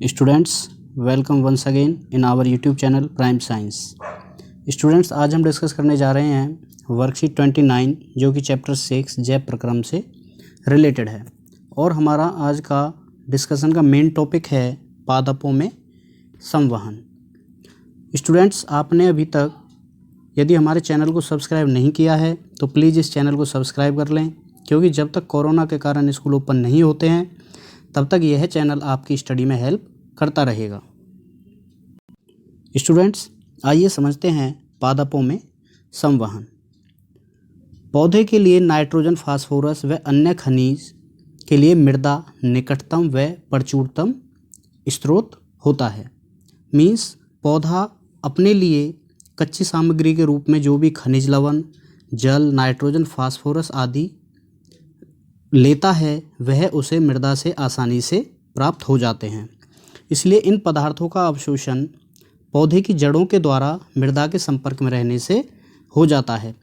Students, welcome once again in our YouTube channel prime science. Students, आज हम discuss करने जा रहे हैं वर्कशीट 29 जो कि चैप्टर 6 जैव प्रक्रम से रिलेटेड है। और हमारा आज का डिस्कशन का मेन टॉपिक है पादपों में संवहन। स्टूडेंट्स, आपने अभी तक यदि हमारे चैनल को सब्सक्राइब नहीं किया है तो प्लीज़ इस चैनल को सब्सक्राइब कर लें, क्योंकि जब तक कोरोना के कारण स्कूल ओपन नहीं होते हैं तब तक यह चैनल आपकी स्टडी में हेल्प करता रहेगा। स्टूडेंट्स, आइए समझते हैं पादपों में संवहन। पौधे के लिए नाइट्रोजन, फास्फोरस व अन्य खनिज के लिए मृदा निकटतम व प्रचुरतम स्रोत होता है। मीन्स पौधा अपने लिए कच्ची सामग्री के रूप में जो भी खनिज लवण, जल, नाइट्रोजन, फास्फोरस आदि लेता है वह उसे मृदा से आसानी से प्राप्त हो जाते हैं। इसलिए इन पदार्थों का अवशोषण पौधे की जड़ों के द्वारा मृदा के संपर्क में रहने से हो जाता है।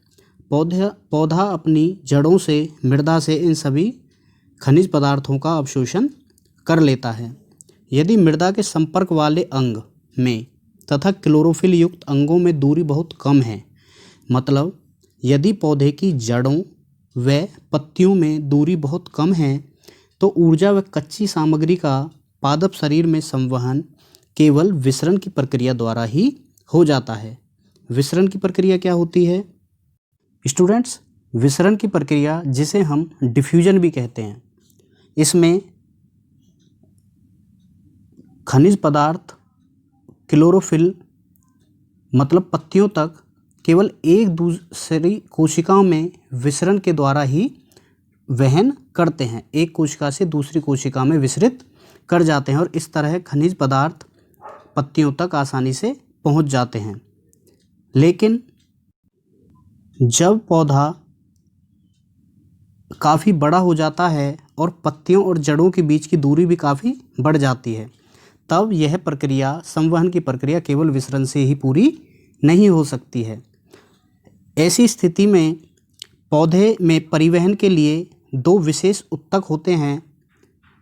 पौधा अपनी जड़ों से मृदा से इन सभी खनिज पदार्थों का अवशोषण कर लेता है। यदि मृदा के संपर्क वाले अंग में तथा क्लोरोफिल युक्त अंगों में दूरी बहुत कम है, मतलब यदि पौधे की जड़ों व पत्तियों में दूरी बहुत कम है, तो ऊर्जा व कच्ची सामग्री का पादप शरीर में संवहन केवल विसरण की प्रक्रिया द्वारा ही हो जाता है। विसरण की प्रक्रिया क्या होती है स्टूडेंट्स? विसरण की प्रक्रिया, जिसे हम डिफ्यूजन भी कहते हैं, इसमें खनिज पदार्थ क्लोरोफिल मतलब पत्तियों तक केवल एक दूसरी कोशिकाओं में विसरण के द्वारा ही वहन करते हैं, एक कोशिका से दूसरी कोशिका में विसरित कर जाते हैं और इस तरह खनिज पदार्थ पत्तियों तक आसानी से पहुंच जाते हैं। लेकिन जब पौधा काफ़ी बड़ा हो जाता है और पत्तियों और जड़ों के बीच की दूरी भी काफ़ी बढ़ जाती है, तब यह प्रक्रिया, संवहन की प्रक्रिया, केवल विसरण से ही पूरी नहीं हो सकती है। ऐसी स्थिति में पौधे में परिवहन के लिए दो विशेष उत्तक होते हैं,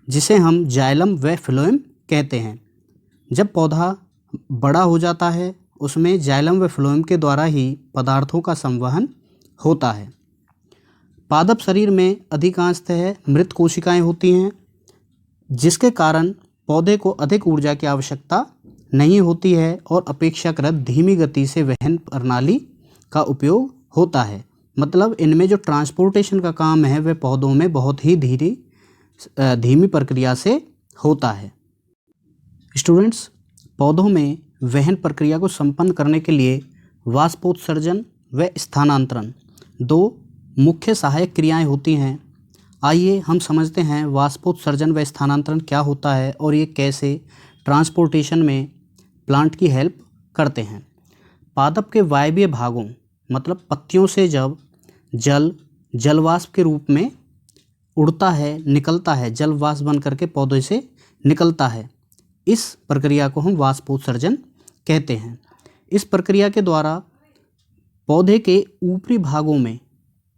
जिसे हम जाइलम व फ्लोएम कहते हैं। जब पौधा बड़ा हो जाता है उसमें जाइलम व फ्लोएम के द्वारा ही पदार्थों का संवहन होता है। पादप शरीर में अधिकांशतः मृत कोशिकाएं होती हैं, जिसके कारण पौधे को अधिक ऊर्जा की आवश्यकता नहीं होती है और अपेक्षाकृत धीमी गति से वहन प्रणाली का उपयोग होता है। मतलब इनमें जो ट्रांसपोर्टेशन का काम है वह पौधों में बहुत ही धीमी प्रक्रिया से होता है। स्टूडेंट्स, पौधों में वहन प्रक्रिया को संपन्न करने के लिए वाष्पोत्सर्जन व स्थानांतरण दो मुख्य सहायक क्रियाएं होती हैं। आइए हम समझते हैं वाष्पोत्सर्जन व स्थानांतरण क्या होता है और ये कैसे ट्रांसपोर्टेशन में प्लांट की हेल्प करते हैं। पादप के वायवीय भागों मतलब पत्तियों से जब जलवाष्प के रूप में उड़ता है, निकलता है, जलवाष्प बन करके पौधे से निकलता है, इस प्रक्रिया को हम वाष्पोत्सर्जन कहते हैं। इस प्रक्रिया के द्वारा पौधे के ऊपरी भागों में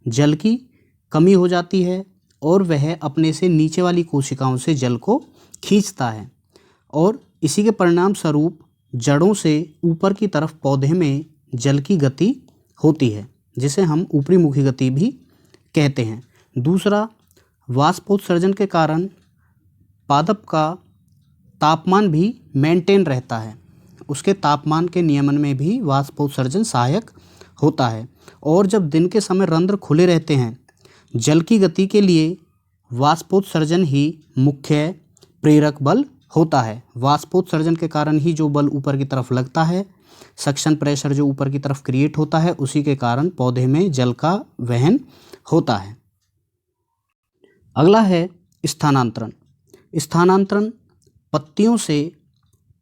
जल की कमी हो जाती है और वह अपने से नीचे वाली कोशिकाओं से जल को खींचता है और इसी के परिणाम स्वरूप जड़ों से ऊपर की तरफ पौधे में जल की गति होती है, जिसे हम ऊपरी मुखी गति भी कहते हैं। दूसरा, वाष्पोत्सर्जन के कारण पादप का तापमान भी मेंटेन रहता है, उसके तापमान के नियमन में भी वाष्पोत्सर्जन सहायक होता है। और जब दिन के समय रंध्र खुले रहते हैं, जल की गति के लिए वाष्पोत्सर्जन ही मुख्य प्रेरक बल होता है। वाष्पोत्सर्जन के कारण ही जो बल ऊपर की तरफ लगता है, सक्शन प्रेशर जो ऊपर की तरफ क्रिएट होता है, उसी के कारण पौधे में जल का वहन होता है। अगला है स्थानांतरण। स्थानांतरण पत्तियों से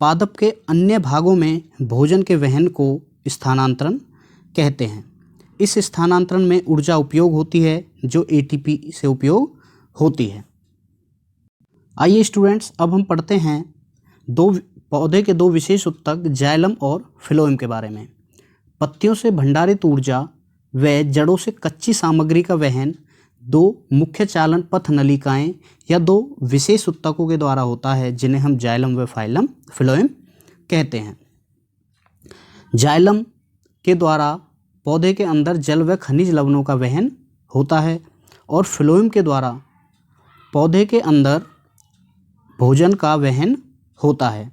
पादप के अन्य भागों में भोजन के वहन को स्थानांतरण कहते हैं। इस स्थानांतरण में ऊर्जा उपयोग होती है जो एटीपी से उपयोग होती है। आइए स्टूडेंट्स, अब हम पढ़ते हैं पौधे के दो विशेष उत्तक जाइलम और फ्लोएम के बारे में। पत्तियों से भंडारित ऊर्जा व जड़ों से कच्ची सामग्री का वहन दो मुख्य चालन पथ नलिकाएं या दो विशेष ऊतकों के द्वारा होता है, जिन्हें हम जाइलम व फ्लोएम कहते हैं। जाइलम के द्वारा पौधे के अंदर जल व खनिज लवणों का वहन होता है और फ्लोएम के द्वारा पौधे के अंदर भोजन का वहन होता है।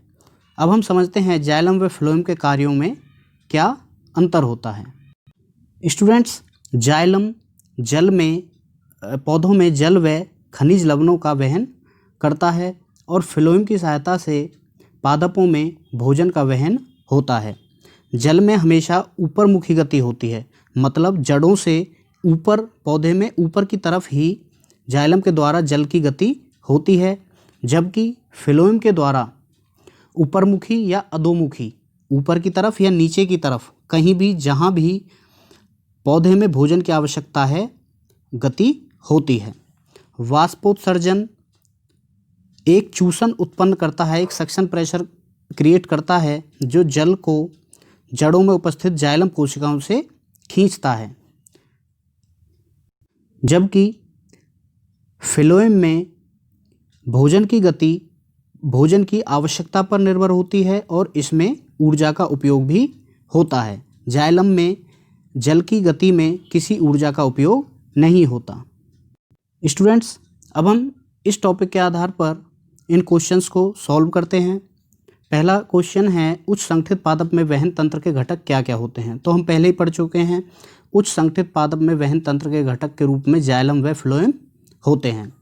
अब हम समझते हैं जाइलम व फ्लोएम के कार्यों में क्या अंतर होता है। स्टूडेंट्स, जाइलम जल में पौधों में जल व खनिज लवणों का वहन करता है और फ्लोएम की सहायता से पादपों में भोजन का वहन होता है। जल में हमेशा ऊपरमुखी गति होती है, मतलब जड़ों से ऊपर, पौधे में ऊपर की तरफ ही जाइलम के द्वारा जल की गति होती है, जबकि फ्लोएम के द्वारा ऊपरमुखी या अधोमुखी, ऊपर की तरफ या नीचे की तरफ, कहीं भी जहाँ भी पौधे में भोजन की आवश्यकता है गति होती है। वाष्पोत्सर्जन एक चूसन उत्पन्न करता है, एक सक्शन प्रेशर क्रिएट करता है जो जल को जड़ों में उपस्थित जाइलम कोशिकाओं से खींचता है, जबकि फ्लोएम में भोजन की गति भोजन की आवश्यकता पर निर्भर होती है और इसमें ऊर्जा का उपयोग भी होता है। जाइलम में जल की गति में किसी ऊर्जा का उपयोग नहीं होता। स्टूडेंट्स, अब हम इस टॉपिक के आधार पर इन क्वेश्चंस को सॉल्व करते हैं। पहला क्वेश्चन है, उच्च संगठित पादप में वहन तंत्र के घटक क्या क्या होते हैं? तो हम पहले ही पढ़ चुके हैं, उच्च संगठित पादप में वहन तंत्र के घटक के रूप में जाइलम व फ्लोएम होते हैं।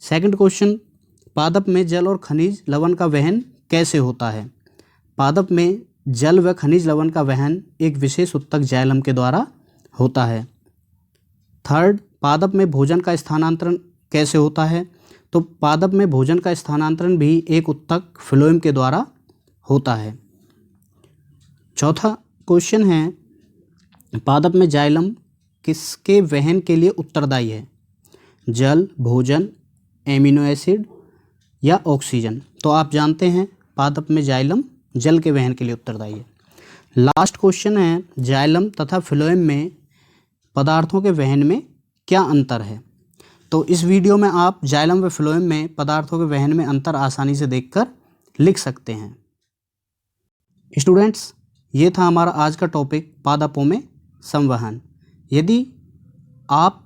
सेकंड क्वेश्चन, पादप में जल और खनिज लवण का वहन कैसे होता है? पादप में जल व खनिज लवण का वहन एक विशेष ऊतक जाइलम के द्वारा होता है। थर्ड, पादप में भोजन का स्थानांतरण कैसे होता है? तो पादप में भोजन का स्थानांतरण भी एक ऊतक फ्लोएम के द्वारा होता है। चौथा क्वेश्चन है, पादप में जाइलम किसके वहन के लिए उत्तरदायी है? जल, भोजन, एमिनो एसिड या ऑक्सीजन? तो आप जानते हैं पादप में जाइलम जल के वहन के लिए उत्तरदायी है। लास्ट क्वेश्चन है, जाइलम तथा फ्लोएम में पदार्थों के वहन में क्या अंतर है? तो इस वीडियो में आप जाइलम व फ्लोएम में पदार्थों के वहन में अंतर आसानी से देखकर लिख सकते हैं। स्टूडेंट्स, ये था हमारा आज का टॉपिक, पादपों में संवहन। यदि आप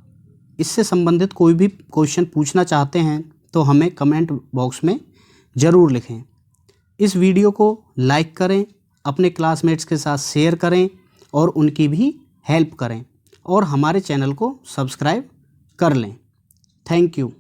इससे संबंधित कोई भी क्वेश्चन पूछना चाहते हैं तो हमें कमेंट बॉक्स में ज़रूर लिखें। इस वीडियो को लाइक करें, अपने क्लासमेट्स के साथ शेयर करें और उनकी भी हेल्प करें और हमारे चैनल को सब्सक्राइब कर लें। Thank you.